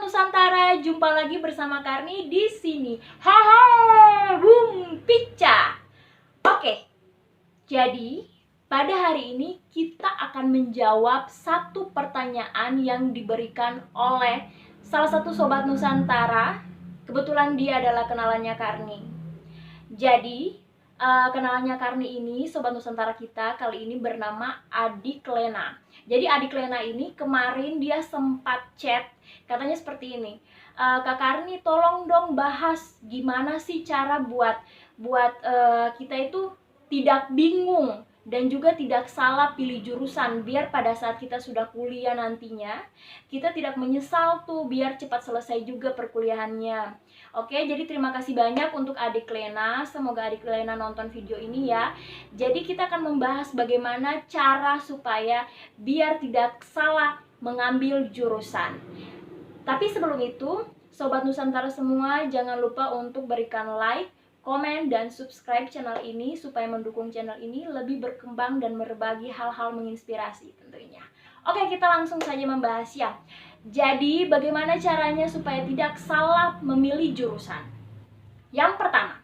Nusantara, jumpa lagi bersama Karni di sini. Haha, boom, pica. Oke, jadi pada hari ini kita akan menjawab satu pertanyaan yang diberikan oleh salah satu sobat Nusantara. Kebetulan dia adalah kenalannya Karni. Jadi kenalannya Karni ini, sobat Nusantara kita kali ini bernama Adik Lena. Jadi Adik Lena ini kemarin dia sempat chat, katanya seperti ini, Kak Karni tolong dong bahas gimana sih cara buat kita itu tidak bingung dan juga tidak salah pilih jurusan, biar pada saat kita sudah kuliah nantinya kita tidak menyesal tuh, biar cepat selesai juga perkuliahannya. Oke, jadi terima kasih banyak untuk Adik Lena. Semoga Adik Lena nonton video ini ya. Jadi kita akan membahas bagaimana cara supaya biar tidak salah mengambil jurusan. Tapi sebelum itu, Sobat Nusantara semua jangan lupa untuk berikan like, komen, dan subscribe channel ini supaya mendukung channel ini lebih berkembang dan berbagi hal-hal menginspirasi tentunya. Oke, kita langsung saja membahas ya. Jadi, bagaimana caranya supaya tidak salah memilih jurusan? Yang pertama,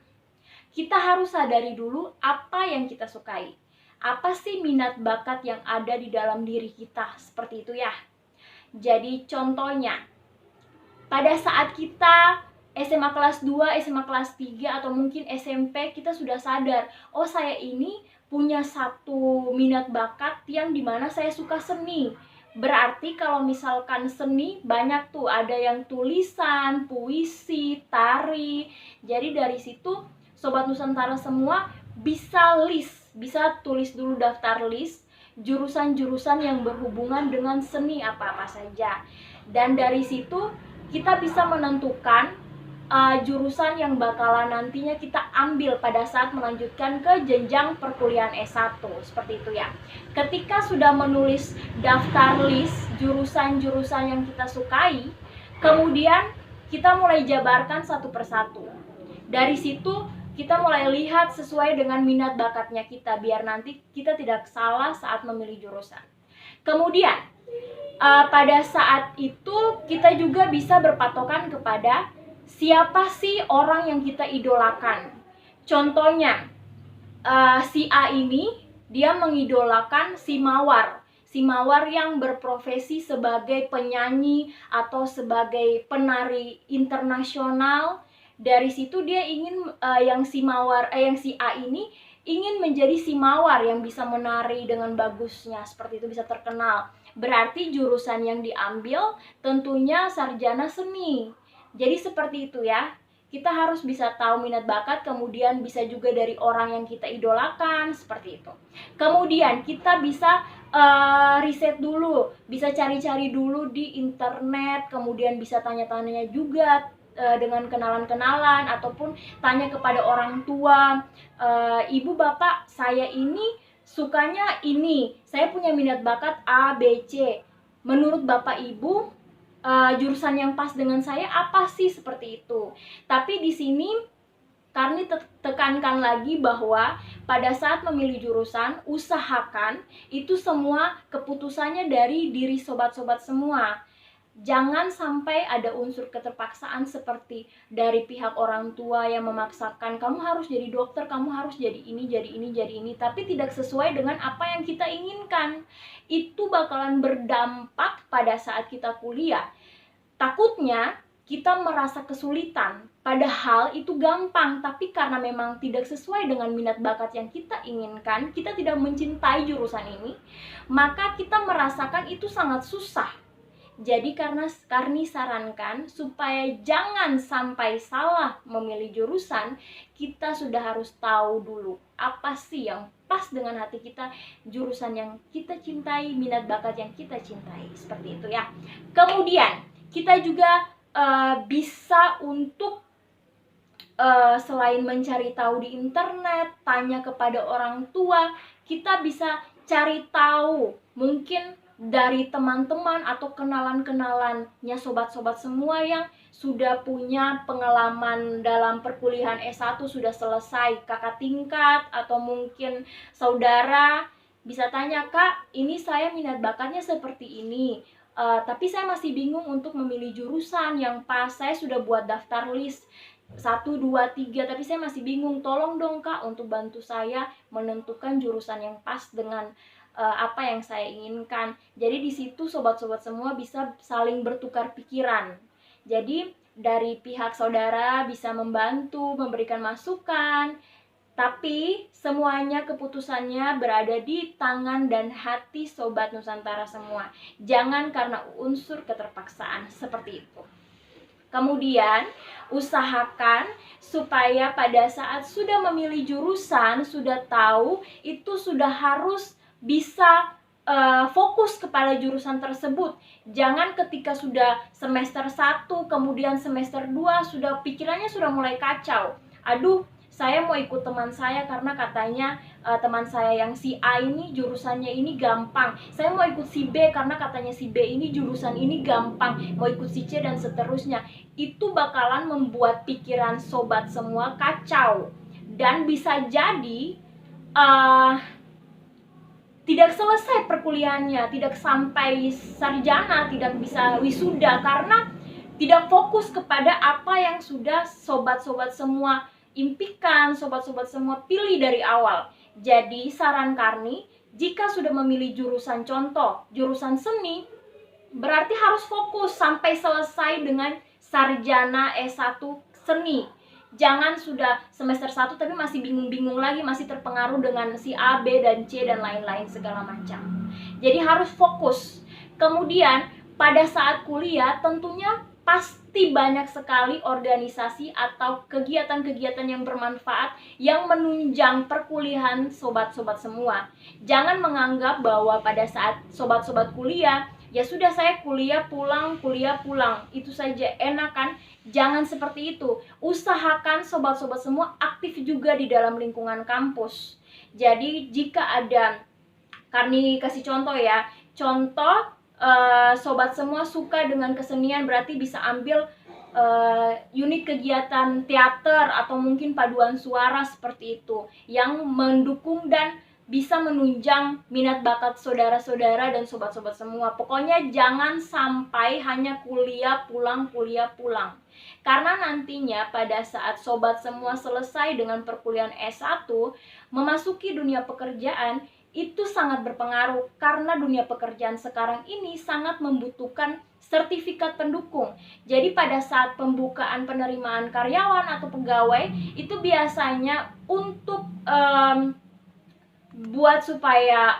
kita harus sadari dulu apa yang kita sukai. Apa sih minat bakat yang ada di dalam diri kita? Seperti itu ya. Jadi, contohnya, pada saat kita SMA kelas 2, SMA kelas 3, atau mungkin SMP, kita sudah sadar, oh saya ini punya satu minat bakat yang dimana saya suka seni. Berarti kalau misalkan seni, banyak tuh, ada yang tulisan, puisi, tari. Jadi dari situ Sobat Nusantara semua bisa list, bisa tulis dulu daftar list jurusan-jurusan yang berhubungan dengan seni apa-apa saja. Dan dari situ kita bisa menentukan jurusan yang bakalan nantinya kita ambil pada saat melanjutkan ke jenjang perkuliahan S1, seperti itu ya. Ketika sudah menulis daftar list jurusan-jurusan yang kita sukai, kemudian kita mulai jabarkan satu persatu. Dari situ kita mulai lihat sesuai dengan minat bakatnya kita, biar nanti kita tidak salah saat memilih jurusan. Kemudian pada saat itu kita juga bisa berpatokan kepada siapa sih orang yang kita idolakan. Contohnya, si A ini dia mengidolakan si Mawar. Si Mawar yang berprofesi sebagai penyanyi atau sebagai penari internasional. Dari situ dia ingin yang si A ini ingin menjadi si Mawar yang bisa menari dengan bagusnya, seperti itu, bisa terkenal. Berarti jurusan yang diambil tentunya sarjana seni. Jadi seperti itu ya, kita harus bisa tahu minat bakat, kemudian bisa juga dari orang yang kita idolakan, seperti itu. Kemudian kita bisa riset dulu, bisa cari-cari dulu di internet, kemudian bisa tanya-tanya juga dengan kenalan-kenalan, ataupun tanya kepada orang tua, ibu bapak saya ini sukanya ini, saya punya minat bakat A, B, C. Menurut bapak ibu, jurusan yang pas dengan saya apa sih, seperti itu. Tapi di sini Karni tekankan lagi bahwa pada saat memilih jurusan, usahakan itu semua keputusannya dari diri sobat-sobat semua. Jangan sampai ada unsur keterpaksaan seperti dari pihak orang tua yang memaksakan kamu harus jadi dokter, kamu harus jadi ini, tapi tidak sesuai dengan apa yang kita inginkan. Itu bakalan berdampak pada saat kita kuliah. Takutnya kita merasa kesulitan, padahal itu gampang, tapi karena memang tidak sesuai dengan minat bakat yang kita inginkan, kita tidak mencintai jurusan ini, maka kita merasakan itu sangat susah. Jadi karena Karni sarankan supaya jangan sampai salah memilih jurusan, kita sudah harus tahu dulu apa sih yang pas dengan hati kita, jurusan yang kita cintai, minat bakat yang kita cintai, seperti itu ya. Kemudian kita juga bisa untuk selain mencari tahu di internet, tanya kepada orang tua, kita bisa cari tahu mungkin dari teman-teman atau kenalan-kenalannya sobat-sobat semua yang sudah punya pengalaman dalam perkuliahan S1, sudah selesai, kakak tingkat atau mungkin saudara. Bisa tanya, Kak, ini saya minat bakatnya seperti ini, Tapi saya masih bingung untuk memilih jurusan yang pas. Saya sudah buat daftar list 1, 2, 3, tapi saya masih bingung. Tolong dong Kak untuk bantu saya menentukan jurusan yang pas dengan apa yang saya inginkan. Jadi di situ sobat-sobat semua bisa saling bertukar pikiran. Jadi dari pihak saudara bisa membantu, memberikan masukan, tapi semuanya keputusannya berada di tangan dan hati Sobat Nusantara semua. Jangan karena unsur keterpaksaan seperti itu. Kemudian, usahakan supaya pada saat sudah memilih jurusan, sudah tahu, itu sudah harus bisa fokus kepada jurusan tersebut. Jangan ketika sudah semester 1, kemudian semester 2, sudah pikirannya sudah mulai kacau. Aduh, saya mau ikut teman saya karena katanya teman saya yang si A ini jurusannya ini gampang. Saya mau ikut si B karena katanya si B ini jurusan ini gampang. Mau ikut si C dan seterusnya. Itu bakalan membuat pikiran sobat semua kacau. Dan bisa jadi tidak selesai perkuliahannya, tidak sampai sarjana, tidak bisa wisuda karena tidak fokus kepada apa yang sudah sobat-sobat semua impikan, sobat-sobat semua pilih dari awal. Jadi saran Karni, jika sudah memilih jurusan, contoh jurusan seni, berarti harus fokus sampai selesai dengan sarjana S1 seni. Jangan sudah semester 1 tapi masih bingung-bingung lagi, masih terpengaruh dengan si A, B, dan C dan lain-lain segala macam. Jadi harus fokus. Kemudian pada saat kuliah tentunya pasti banyak sekali organisasi atau kegiatan-kegiatan yang bermanfaat yang menunjang perkuliahan sobat-sobat semua. Jangan menganggap bahwa pada saat sobat-sobat kuliah, ya sudah saya kuliah pulang, itu saja, enak kan? Jangan seperti itu. Usahakan sobat-sobat semua aktif juga di dalam lingkungan kampus. Jadi jika ada, Karni kasih contoh ya, contoh sobat semua suka dengan kesenian, berarti bisa ambil unit kegiatan teater atau mungkin paduan suara seperti itu yang mendukung dan bisa menunjang minat bakat saudara-saudara dan sobat-sobat semua. Pokoknya jangan sampai hanya kuliah pulang. Karena nantinya pada saat sobat semua selesai dengan perkuliahan S1, memasuki dunia pekerjaan, itu sangat berpengaruh karena dunia pekerjaan sekarang ini sangat membutuhkan sertifikat pendukung. Jadi pada saat pembukaan penerimaan karyawan atau pegawai, itu biasanya untuk buat supaya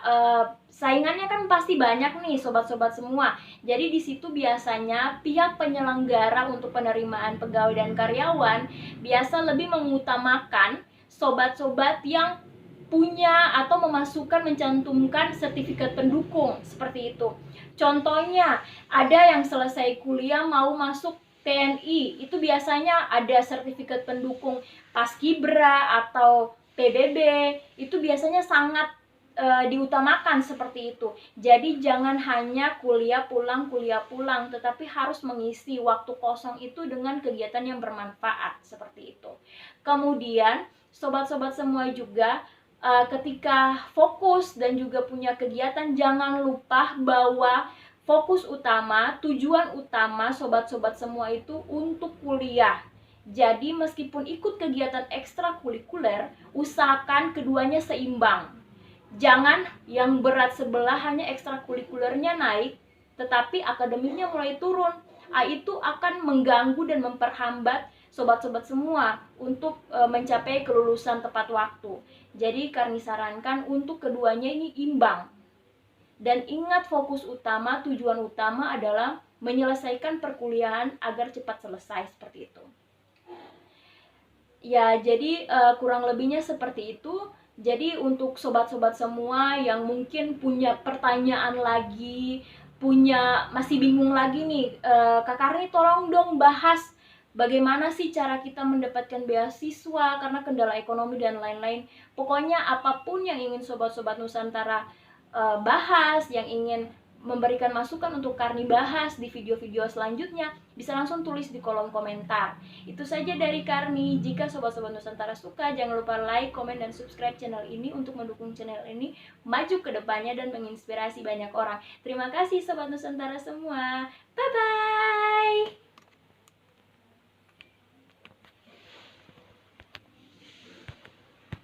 saingannya kan pasti banyak nih sobat-sobat semua. Jadi di situ biasanya pihak penyelenggara untuk penerimaan pegawai dan karyawan biasa lebih mengutamakan sobat-sobat yang punya atau mencantumkan sertifikat pendukung seperti itu. Contohnya, ada yang selesai kuliah mau masuk TNI, itu biasanya ada sertifikat pendukung Paskibra atau PBB, itu biasanya sangat diutamakan seperti itu. Jadi jangan hanya kuliah pulang, tetapi harus mengisi waktu kosong itu dengan kegiatan yang bermanfaat seperti itu. Kemudian sobat-sobat semua juga ketika fokus dan juga punya kegiatan, jangan lupa bahwa fokus utama, tujuan utama sobat-sobat semua itu untuk kuliah. Jadi meskipun ikut kegiatan ekstrakurikuler, usahakan keduanya seimbang. Jangan yang berat sebelah hanya ekstrakurikulernya naik, tetapi akademiknya mulai turun. Itu akan mengganggu dan memperhambat sobat-sobat semua untuk mencapai kelulusan tepat waktu. Jadi Karni sarankan untuk keduanya ini imbang. Dan ingat fokus utama, tujuan utama adalah menyelesaikan perkuliahan agar cepat selesai seperti itu. Ya, jadi kurang lebihnya seperti itu. Jadi untuk sobat-sobat semua yang mungkin punya pertanyaan lagi, masih bingung lagi nih, Kak Karni tolong dong bahas bagaimana sih cara kita mendapatkan beasiswa karena kendala ekonomi dan lain-lain. Pokoknya apapun yang ingin sobat-sobat Nusantara bahas, yang ingin memberikan masukan untuk Karni bahas di video-video selanjutnya, bisa langsung tulis di kolom komentar. Itu saja dari Karni. Jika sobat-sobat Nusantara suka, jangan lupa like, komen, dan subscribe channel ini untuk mendukung channel ini maju ke depannya dan menginspirasi banyak orang. Terima kasih sobat Nusantara semua. Bye-bye.